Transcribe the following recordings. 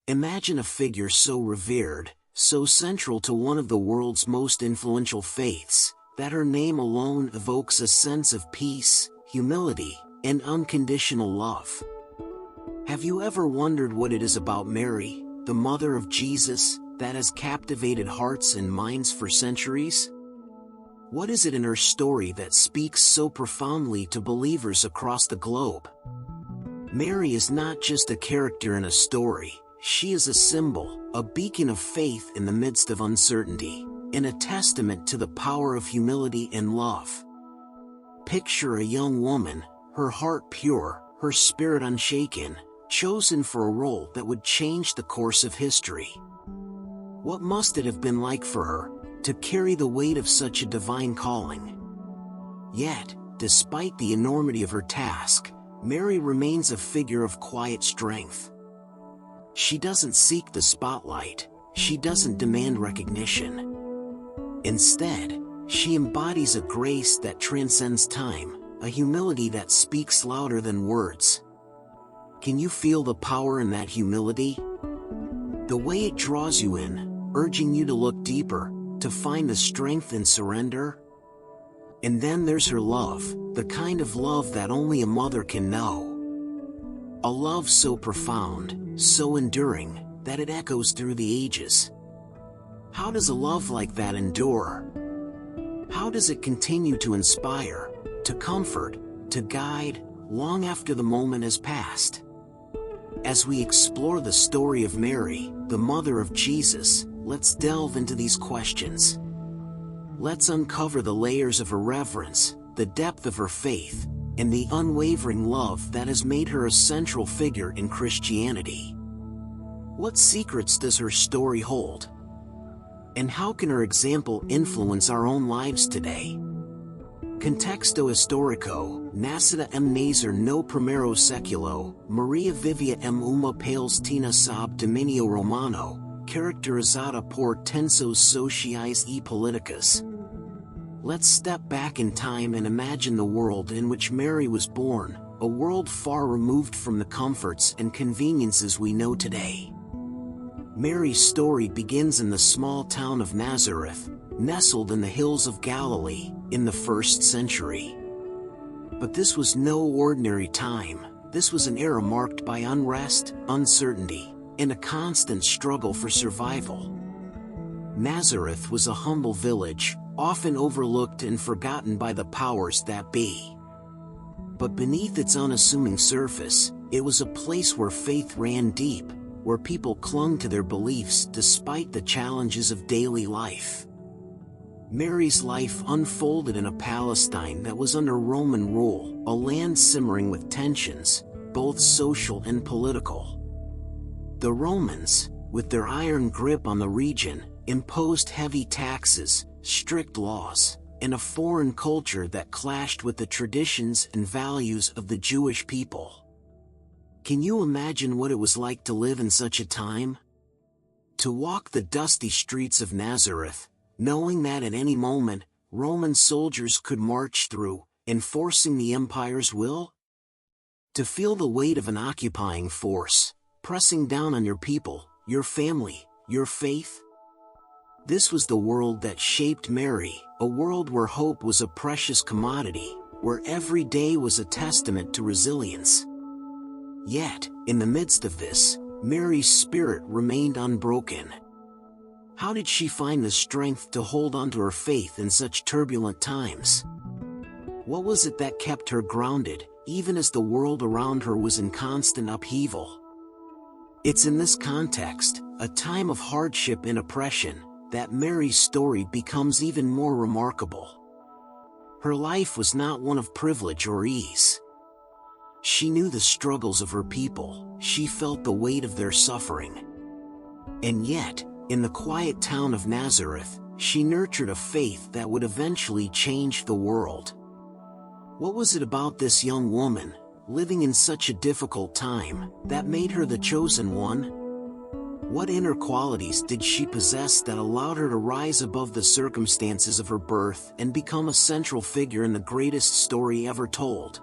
Imagine a figure so revered, so central to one of the world's most influential faiths, that her name alone evokes a sense of peace, humility, and unconditional love. Have you ever wondered what it is about Mary, the mother of Jesus, that has captivated hearts and minds for centuries? What is it in her story that speaks so profoundly to believers across the globe? Mary is not just a character in a story, she is a symbol, a beacon of faith in the midst of uncertainty, and a testament to the power of humility and love. Picture a young woman, her heart pure, her spirit unshaken, chosen for a role that would change the course of history. What must it have been like for her, to carry the weight of such a divine calling? Yet, despite the enormity of her task, Mary remains a figure of quiet strength. She doesn't seek the spotlight, she doesn't demand recognition. Instead, she embodies a grace that transcends time, a humility that speaks louder than words. Can you feel the power in that humility? The way it draws you in, urging you to look deeper, to find the strength in surrender? And then there's her love, the kind of love that only a mother can know. A love so profound, so enduring, that it echoes through the ages. How does a love like that endure? How does it continue to inspire, to comfort, to guide, long after the moment has passed? As we explore the story of Mary, the mother of Jesus, let's delve into these questions. Let's uncover the layers of her reverence, the depth of her faith, and the unwavering love that has made her a central figure in Christianity. What secrets does her story hold? And how can her example influence our own lives today? Contexto histórico, nacida en Nazar no primero século, María vivía en una Palestina dominio romano, caracterizada por tensos sociais y políticas. Let's step back in time and imagine the world in which Mary was born, a world far removed from the comforts and conveniences we know today. Mary's story begins in the small town of Nazareth, nestled in the hills of Galilee, in the 1st century. But this was no ordinary time. This was an era marked by unrest, uncertainty, and a constant struggle for survival. Nazareth was a humble village, often overlooked and forgotten by the powers that be. But beneath its unassuming surface, it was a place where faith ran deep, where people clung to their beliefs despite the challenges of daily life. Mary's life unfolded in a Palestine that was under Roman rule, a land simmering with tensions, both social and political. The Romans, with their iron grip on the region, imposed heavy taxes, strict laws, and a foreign culture that clashed with the traditions and values of the Jewish people. Can you imagine what it was like to live in such a time? To walk the dusty streets of Nazareth, knowing that at any moment, Roman soldiers could march through, enforcing the empire's will? To feel the weight of an occupying force, pressing down on your people, your family, your faith? This was the world that shaped Mary, a world where hope was a precious commodity, where every day was a testament to resilience. Yet, in the midst of this, Mary's spirit remained unbroken. How did she find the strength to hold on to her faith in such turbulent times? What was it that kept her grounded, even as the world around her was in constant upheaval? It's in this context, a time of hardship and oppression, that Mary's story becomes even more remarkable. Her life was not one of privilege or ease. She knew the struggles of her people, she felt the weight of their suffering. And yet, in the quiet town of Nazareth, she nurtured a faith that would eventually change the world. What was it about this young woman, living in such a difficult time, that made her the chosen one? What inner qualities did she possess that allowed her to rise above the circumstances of her birth and become a central figure in the greatest story ever told?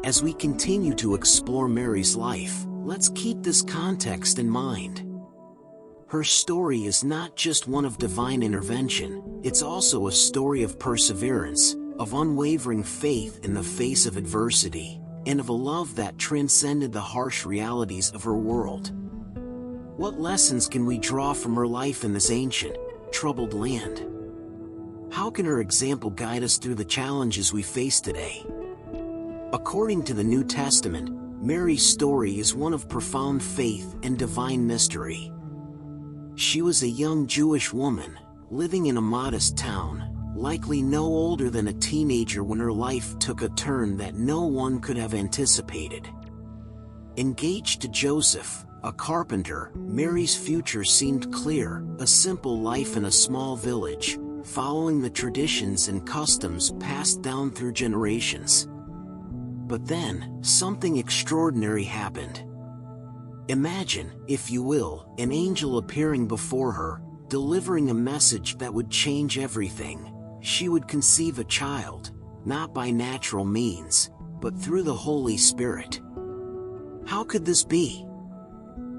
As we continue to explore Mary's life, Let's keep this context in mind. Her story is not just one of divine intervention, it's also a story of perseverance, of unwavering faith in the face of adversity, and of a love that transcended the harsh realities of her world. What lessons can we draw from her life in this ancient, troubled land? How can her example guide us through the challenges we face today? According to the New Testament, Mary's story is one of profound faith and divine mystery. She was a young Jewish woman, living in a modest town, likely no older than a teenager when her life took a turn that no one could have anticipated. Engaged to Joseph, a carpenter, Mary's future seemed clear, a simple life in a small village, following the traditions and customs passed down through generations. But then, something extraordinary happened. Imagine, if you will, an angel appearing before her, delivering a message that would change everything. She would conceive a child, not by natural means, but through the Holy Spirit. How could this be?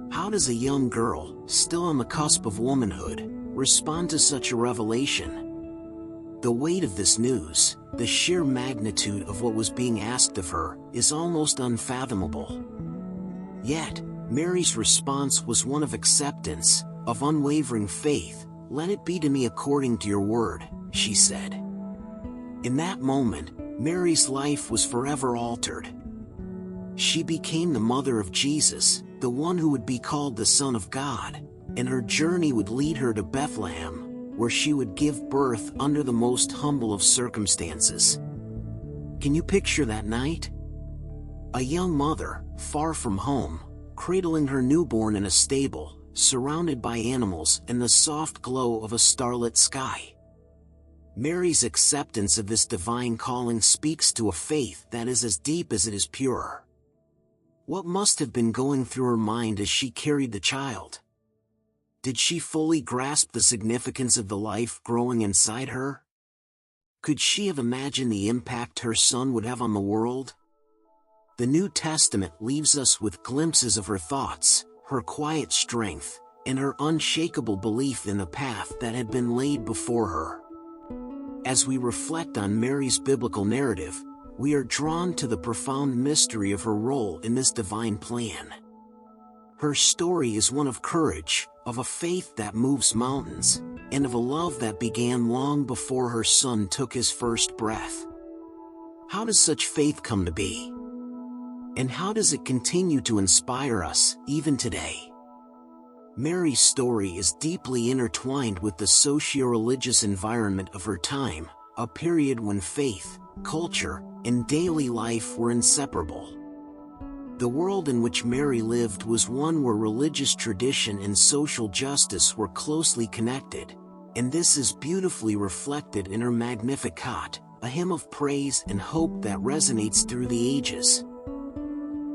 How does a young girl, still on the cusp of womanhood, respond to such a revelation? The weight of this news, the sheer magnitude of what was being asked of her, is almost unfathomable. Yet, Mary's response was one of acceptance, of unwavering faith. "Let it be to me according to your word," she said. In that moment, Mary's life was forever altered. She became the mother of Jesus, the one who would be called the Son of God, and her journey would lead her to Bethlehem, where she would give birth under the most humble of circumstances. Can you picture that night? A young mother, far from home, cradling her newborn in a stable, surrounded by animals and the soft glow of a starlit sky. Mary's acceptance of this divine calling speaks to a faith that is as deep as it is pure. What must have been going through her mind as she carried the child? Did she fully grasp the significance of the life growing inside her? Could she have imagined the impact her son would have on the world? The New Testament leaves us with glimpses of her thoughts, her quiet strength, and her unshakable belief in the path that had been laid before her. As we reflect on Mary's biblical narrative, we are drawn to the profound mystery of her role in this divine plan. Her story is one of courage, of a faith that moves mountains, and of a love that began long before her son took his first breath. How does such faith come to be? And how does it continue to inspire us, even today? Mary's story is deeply intertwined with the socio-religious environment of her time, a period when faith, culture, and daily life were inseparable. The world in which Mary lived was one where religious tradition and social justice were closely connected, and this is beautifully reflected in her Magnificat, a hymn of praise and hope that resonates through the ages.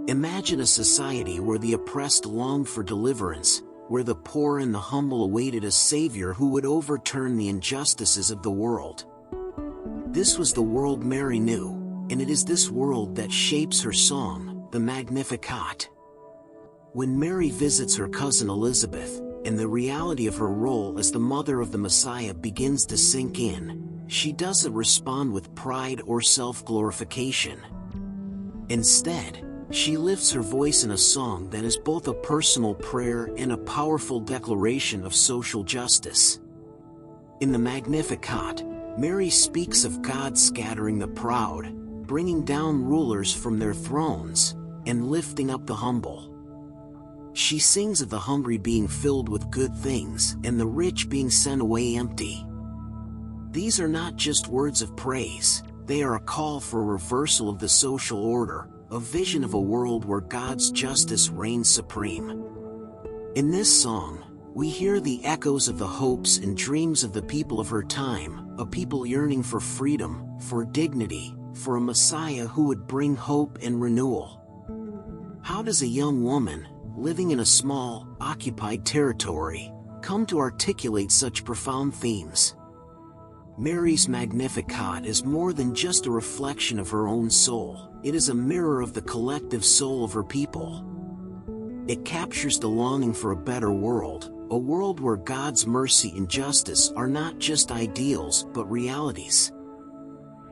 Imagine a society where the oppressed longed for deliverance, where the poor and the humble awaited a Savior who would overturn the injustices of the world. This was the world Mary knew, and it is this world that shapes her song, the Magnificat. When Mary visits her cousin Elizabeth, and the reality of her role as the mother of the Messiah begins to sink in, she doesn't respond with pride or self-glorification. Instead, she lifts her voice in a song that is both a personal prayer and a powerful declaration of social justice. In the Magnificat, Mary speaks of God scattering the proud, bringing down rulers from their thrones, and lifting up the humble. She sings of the hungry being filled with good things and the rich being sent away empty. These are not just words of praise, they are a call for a reversal of the social order, a vision of a world where God's justice reigns supreme. In this song, we hear the echoes of the hopes and dreams of the people of her time, a people yearning for freedom, for dignity, for a Messiah who would bring hope and renewal. How does a young woman, living in a small, occupied territory, come to articulate such profound themes? Mary's Magnificat is more than just a reflection of her own soul, it is a mirror of the collective soul of her people. It captures the longing for a better world, a world where God's mercy and justice are not just ideals but realities.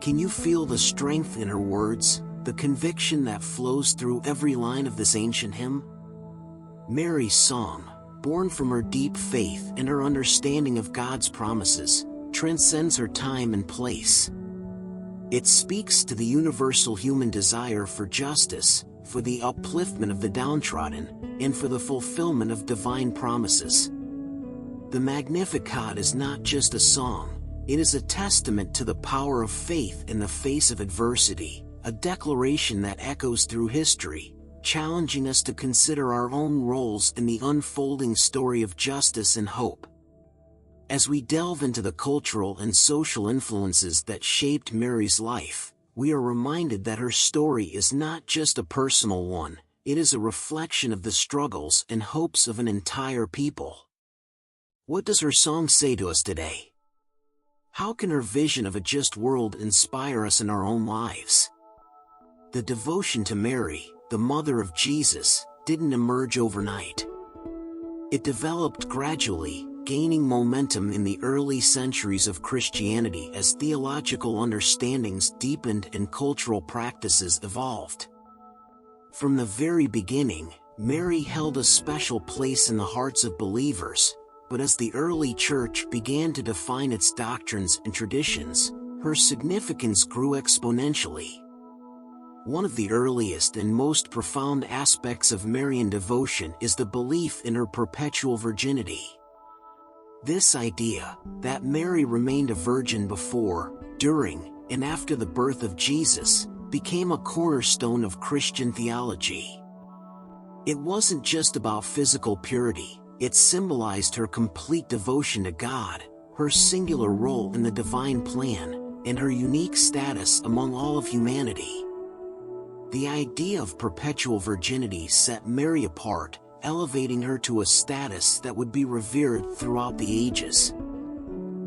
Can you feel the strength in her words, the conviction that flows through every line of this ancient hymn? Mary's song, born from her deep faith and her understanding of God's promises, transcends her time and place. It speaks to the universal human desire for justice, for the upliftment of the downtrodden, and for the fulfillment of divine promises. The Magnificat is not just a song, it is a testament to the power of faith in the face of adversity, a declaration that echoes through history, challenging us to consider our own roles in the unfolding story of justice and hope. As we delve into the cultural and social influences that shaped Mary's life, we are reminded that her story is not just a personal one, it is a reflection of the struggles and hopes of an entire people. What does her song say to us today? How can her vision of a just world inspire us in our own lives? The devotion to Mary, the mother of Jesus, didn't emerge overnight. It developed gradually, gaining momentum in the early centuries of Christianity as theological understandings deepened and cultural practices evolved. From the very beginning, Mary held a special place in the hearts of believers, but as the early church began to define its doctrines and traditions, her significance grew exponentially. One of the earliest and most profound aspects of Marian devotion is the belief in her perpetual virginity. This idea, that Mary remained a virgin before, during, and after the birth of Jesus, became a cornerstone of Christian theology. It wasn't just about physical purity, it symbolized her complete devotion to God, her singular role in the divine plan, and her unique status among all of humanity. The idea of perpetual virginity set Mary apart, elevating her to a status that would be revered throughout the ages.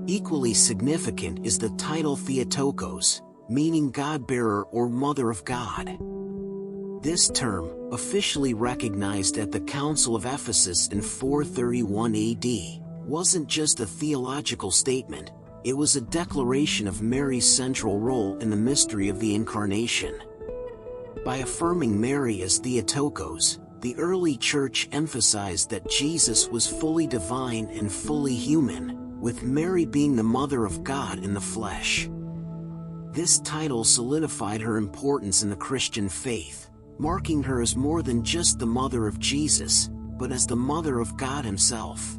Equally significant is the title Theotokos, meaning God-bearer or Mother of God. This term, officially recognized at the Council of Ephesus in 431 AD, wasn't just a theological statement, it was a declaration of Mary's central role in the mystery of the Incarnation. By affirming Mary as Theotokos, the early church emphasized that Jesus was fully divine and fully human, with Mary being the Mother of God in the flesh. This title solidified her importance in the Christian faith, marking her as more than just the mother of Jesus, but as the Mother of God Himself.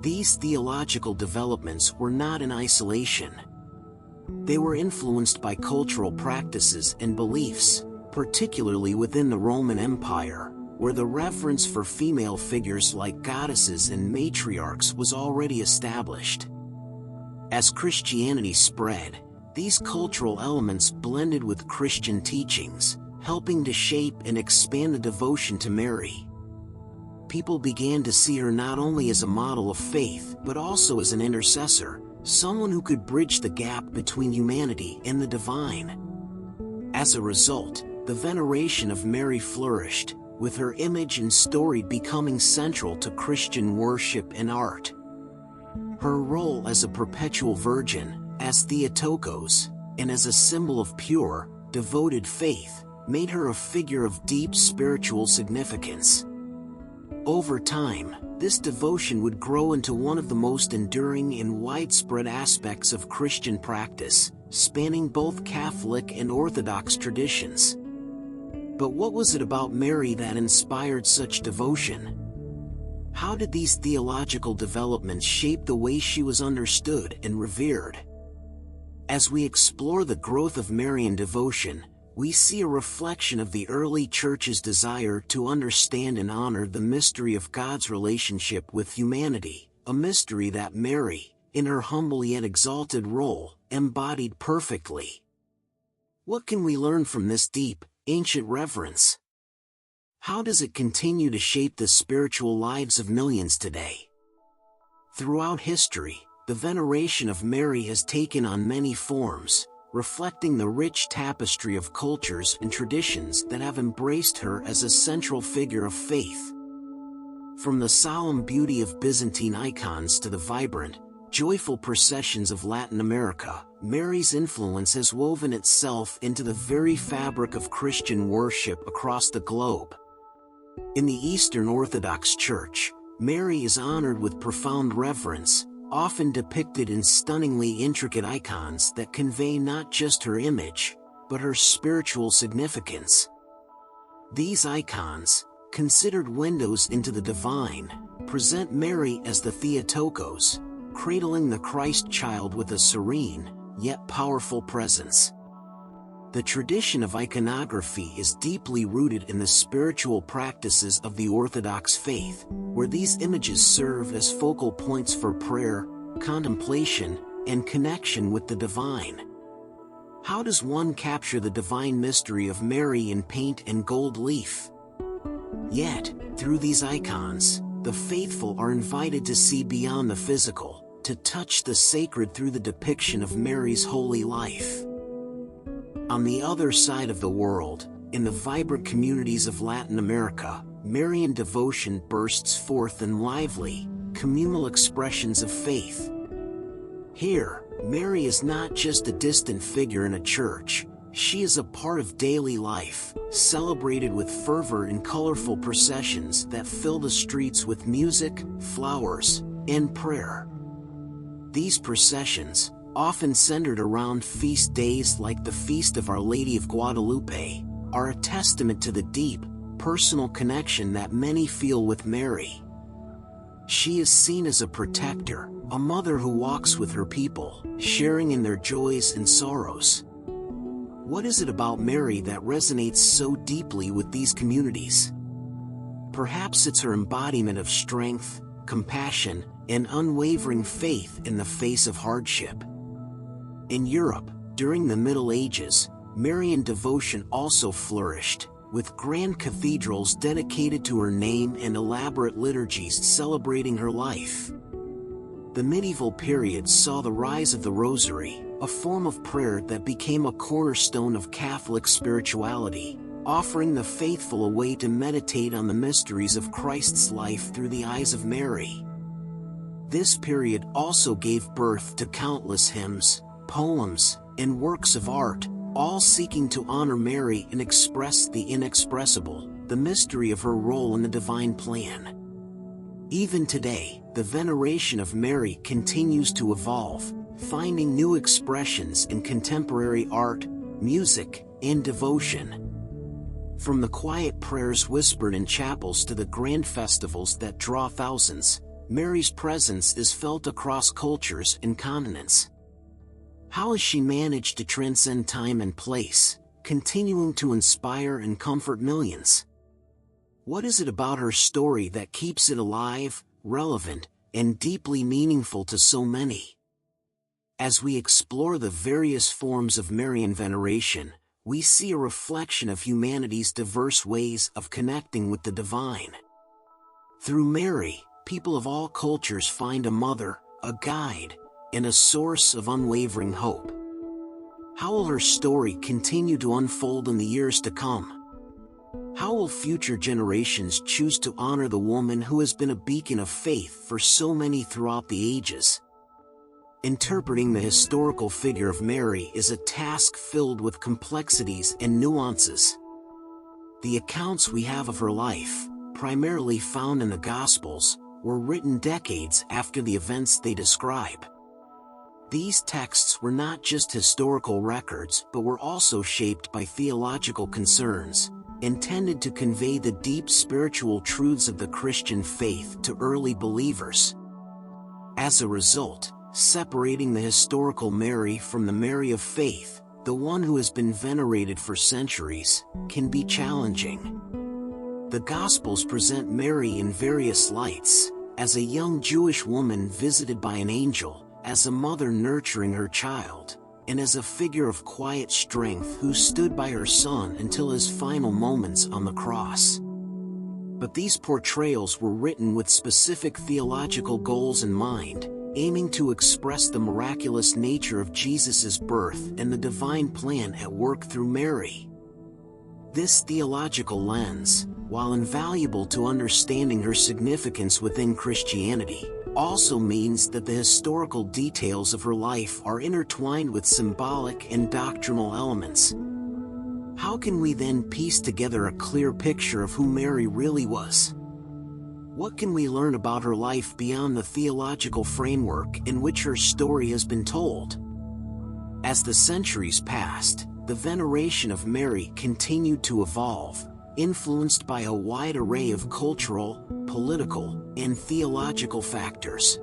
These theological developments were not in isolation. They were influenced by cultural practices and beliefs, particularly within the Roman Empire, where the reverence for female figures like goddesses and matriarchs was already established. As Christianity spread, these cultural elements blended with Christian teachings, helping to shape and expand the devotion to Mary. People began to see her not only as a model of faith but also as an intercessor, someone who could bridge the gap between humanity and the divine. As a result, the veneration of Mary flourished, with her image and story becoming central to Christian worship and art. Her role as a perpetual virgin, as Theotokos, and as a symbol of pure, devoted faith, made her a figure of deep spiritual significance. Over time, this devotion would grow into one of the most enduring and widespread aspects of Christian practice, spanning both Catholic and Orthodox traditions. But what was it about Mary that inspired such devotion? How did these theological developments shape the way she was understood and revered? As we explore the growth of Marian devotion, we see a reflection of the early church's desire to understand and honor the mystery of God's relationship with humanity, a mystery that Mary, in her humble yet exalted role, embodied perfectly. What can we learn from this deep, ancient reverence? How does it continue to shape the spiritual lives of millions today? Throughout history, the veneration of Mary has taken on many forms, reflecting the rich tapestry of cultures and traditions that have embraced her as a central figure of faith. From the solemn beauty of Byzantine icons to the vibrant, joyful processions of Latin America, Mary's influence has woven itself into the very fabric of Christian worship across the globe. In the Eastern Orthodox Church, Mary is honored with profound reverence, often depicted in stunningly intricate icons that convey not just her image, but her spiritual significance. These icons, considered windows into the divine, present Mary as the Theotokos, cradling the Christ child with a serene, yet powerful presence. The tradition of iconography is deeply rooted in the spiritual practices of the Orthodox faith, where these images serve as focal points for prayer, contemplation, and connection with the divine. How does one capture the divine mystery of Mary in paint and gold leaf? Yet, through these icons, the faithful are invited to see beyond the physical, to touch the sacred through the depiction of Mary's holy life. On the other side of the world, in the vibrant communities of Latin America, Marian devotion bursts forth in lively, communal expressions of faith. Here, Mary is not just a distant figure in a church, she is a part of daily life, celebrated with fervor in colorful processions that fill the streets with music, flowers, and prayer. These processions, often centered around feast days like the Feast of Our Lady of Guadalupe, are a testament to the deep, personal connection that many feel with Mary. She is seen as a protector, a mother who walks with her people, sharing in their joys and sorrows. What is it about Mary that resonates so deeply with these communities? Perhaps it's her embodiment of strength, compassion, and unwavering faith in the face of hardship. In Europe, during the Middle Ages, Marian devotion also flourished, with grand cathedrals dedicated to her name and elaborate liturgies celebrating her life. The medieval period saw the rise of the Rosary, a form of prayer that became a cornerstone of Catholic spirituality, offering the faithful a way to meditate on the mysteries of Christ's life through the eyes of Mary. This period also gave birth to countless hymns, poems, and works of art, all seeking to honor Mary and express the inexpressible, the mystery of her role in the divine plan. Even today, the veneration of Mary continues to evolve, finding new expressions in contemporary art, music, and devotion. From the quiet prayers whispered in chapels to the grand festivals that draw thousands, Mary's presence is felt across cultures and continents. How has she managed to transcend time and place, continuing to inspire and comfort millions? What is it about her story that keeps it alive, relevant, and deeply meaningful to so many? As we explore the various forms of Marian veneration, we see a reflection of humanity's diverse ways of connecting with the divine. Through Mary, people of all cultures find a mother, a guide, and a source of unwavering hope. How will her story continue to unfold in the years to come? How will future generations choose to honor the woman who has been a beacon of faith for so many throughout the ages? Interpreting the historical figure of Mary is a task filled with complexities and nuances. The accounts we have of her life, primarily found in the Gospels, were written decades after the events they describe. These texts were not just historical records but were also shaped by theological concerns, intended to convey the deep spiritual truths of the Christian faith to early believers. As a result, separating the historical Mary from the Mary of faith, the one who has been venerated for centuries, can be challenging. The Gospels present Mary in various lights, as a young Jewish woman visited by an angel, as a mother nurturing her child, and as a figure of quiet strength who stood by her son until his final moments on the cross. But these portrayals were written with specific theological goals in mind, aiming to express the miraculous nature of Jesus' birth and the divine plan at work through Mary. This theological lens, while invaluable to understanding her significance within Christianity, also means that the historical details of her life are intertwined with symbolic and doctrinal elements. How can we then piece together a clear picture of who Mary really was? What can we learn about her life beyond the theological framework in which her story has been told? As the centuries passed, the veneration of Mary continued to evolve, influenced by a wide array of cultural, political, and theological factors.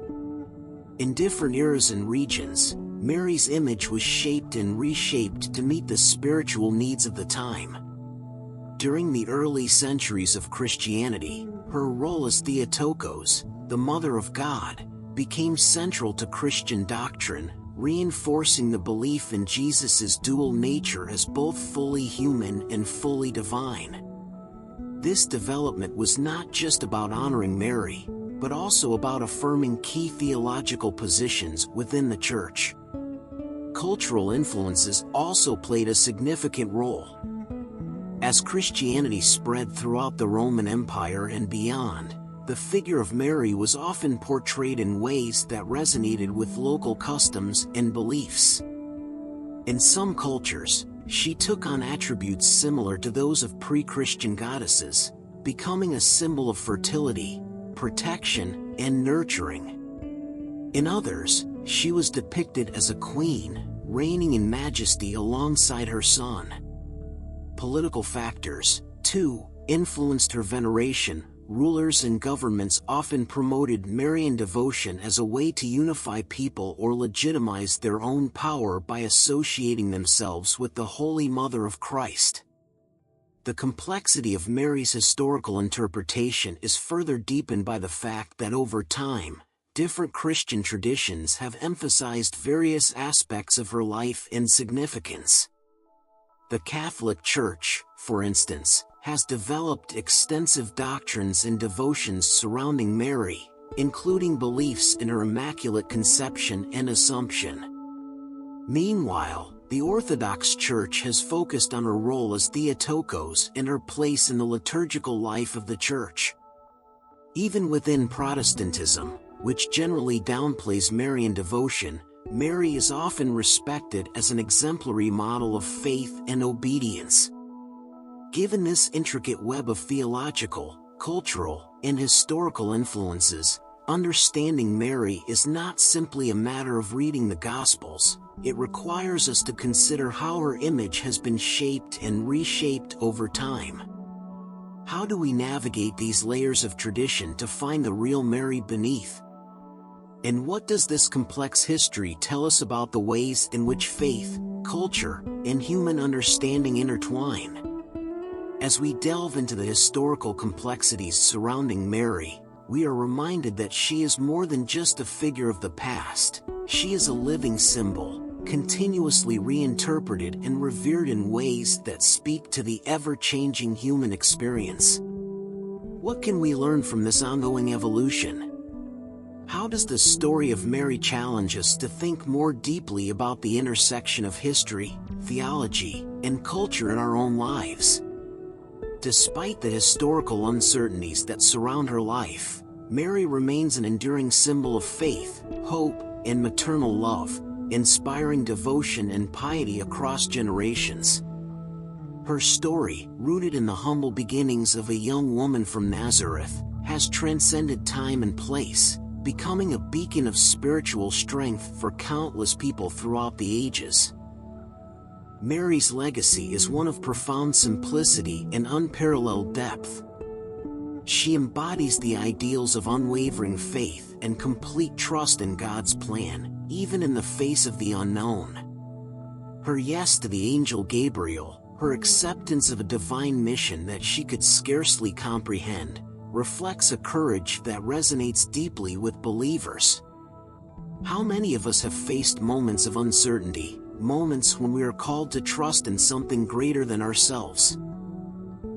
In different eras and regions, Mary's image was shaped and reshaped to meet the spiritual needs of the time. During the early centuries of Christianity, her role as Theotokos, the Mother of God, became central to Christian doctrine, reinforcing the belief in Jesus' dual nature as both fully human and fully divine. This development was not just about honoring Mary, but also about affirming key theological positions within the Church. Cultural influences also played a significant role. As Christianity spread throughout the Roman Empire and beyond, the figure of Mary was often portrayed in ways that resonated with local customs and beliefs. In some cultures, she took on attributes similar to those of pre-Christian goddesses, becoming a symbol of fertility, protection, and nurturing. In others, she was depicted as a queen, reigning in majesty alongside her son. Political factors, too, influenced her veneration. Rulers and governments often promoted Marian devotion as a way to unify people or legitimize their own power by associating themselves with the Holy Mother of Christ. The complexity of Mary's historical interpretation is further deepened by the fact that over time, different Christian traditions have emphasized various aspects of her life and significance. The Catholic Church, for instance, has developed extensive doctrines and devotions surrounding Mary, including beliefs in her Immaculate Conception and Assumption. Meanwhile, the Orthodox Church has focused on her role as Theotokos and her place in the liturgical life of the Church. Even within Protestantism, which generally downplays Marian devotion, Mary is often respected as an exemplary model of faith and obedience. Given this intricate web of theological, cultural, and historical influences, understanding Mary is not simply a matter of reading the Gospels. It requires us to consider how her image has been shaped and reshaped over time. How do we navigate these layers of tradition to find the real Mary beneath? And what does this complex history tell us about the ways in which faith, culture, and human understanding intertwine? As we delve into the historical complexities surrounding Mary, we are reminded that she is more than just a figure of the past. She is a living symbol, continuously reinterpreted and revered in ways that speak to the ever-changing human experience. What can we learn from this ongoing evolution? How does the story of Mary challenge us to think more deeply about the intersection of history, theology, and culture in our own lives? Despite the historical uncertainties that surround her life, Mary remains an enduring symbol of faith, hope, and maternal love, inspiring devotion and piety across generations. Her story, rooted in the humble beginnings of a young woman from Nazareth, has transcended time and place, becoming a beacon of spiritual strength for countless people throughout the ages. Mary's legacy is one of profound simplicity and unparalleled depth. She embodies the ideals of unwavering faith and complete trust in God's plan, even in the face of the unknown. Her yes to the angel Gabriel, her acceptance of a divine mission that she could scarcely comprehend, reflects a courage that resonates deeply with believers. How many of us have faced moments of uncertainty, moments when we are called to trust in something greater than ourselves?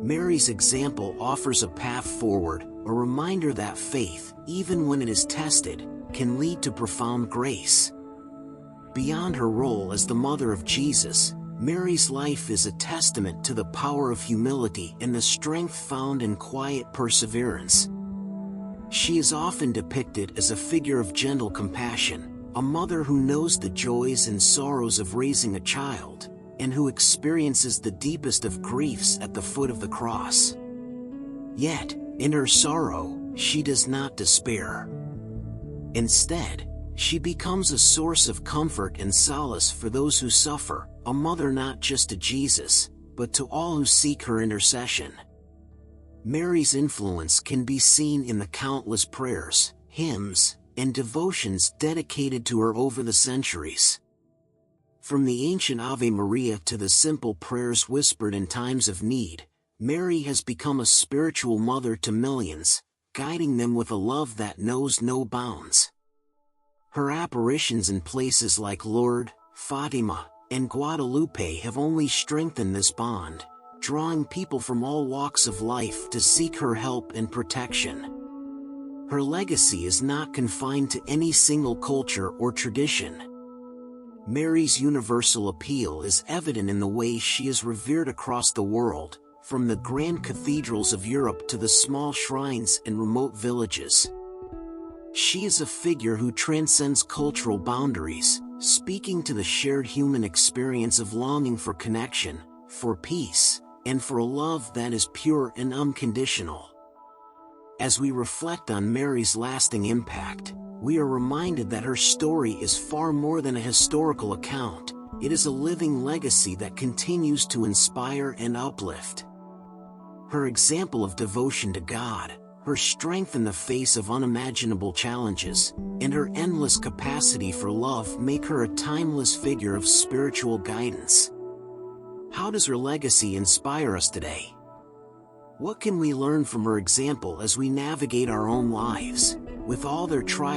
Mary's example offers a path forward, a reminder that faith, even when it is tested, can lead to profound grace. Beyond her role as the mother of Jesus, Mary's life is a testament to the power of humility and the strength found in quiet perseverance. She is often depicted as a figure of gentle compassion, a mother who knows the joys and sorrows of raising a child, and who experiences the deepest of griefs at the foot of the cross. Yet, in her sorrow, she does not despair. Instead, she becomes a source of comfort and solace for those who suffer, a mother not just to Jesus, but to all who seek her intercession. Mary's influence can be seen in the countless prayers, hymns, and devotions dedicated to her over the centuries. From the ancient Ave Maria to the simple prayers whispered in times of need, Mary has become a spiritual mother to millions, guiding them with a love that knows no bounds. Her apparitions in places like Lourdes, Fatima, and Guadalupe have only strengthened this bond, drawing people from all walks of life to seek her help and protection. Her legacy is not confined to any single culture or tradition. Mary's universal appeal is evident in the way she is revered across the world, from the grand cathedrals of Europe to the small shrines in remote villages. She is a figure who transcends cultural boundaries, speaking to the shared human experience of longing for connection, for peace, and for a love that is pure and unconditional. As we reflect on Mary's lasting impact, we are reminded that her story is far more than a historical account. It is a living legacy that continues to inspire and uplift. Her example of devotion to God, her strength in the face of unimaginable challenges, and her endless capacity for love make her a timeless figure of spiritual guidance. How does her legacy inspire us today? What can we learn from her example as we navigate our own lives, with all their trials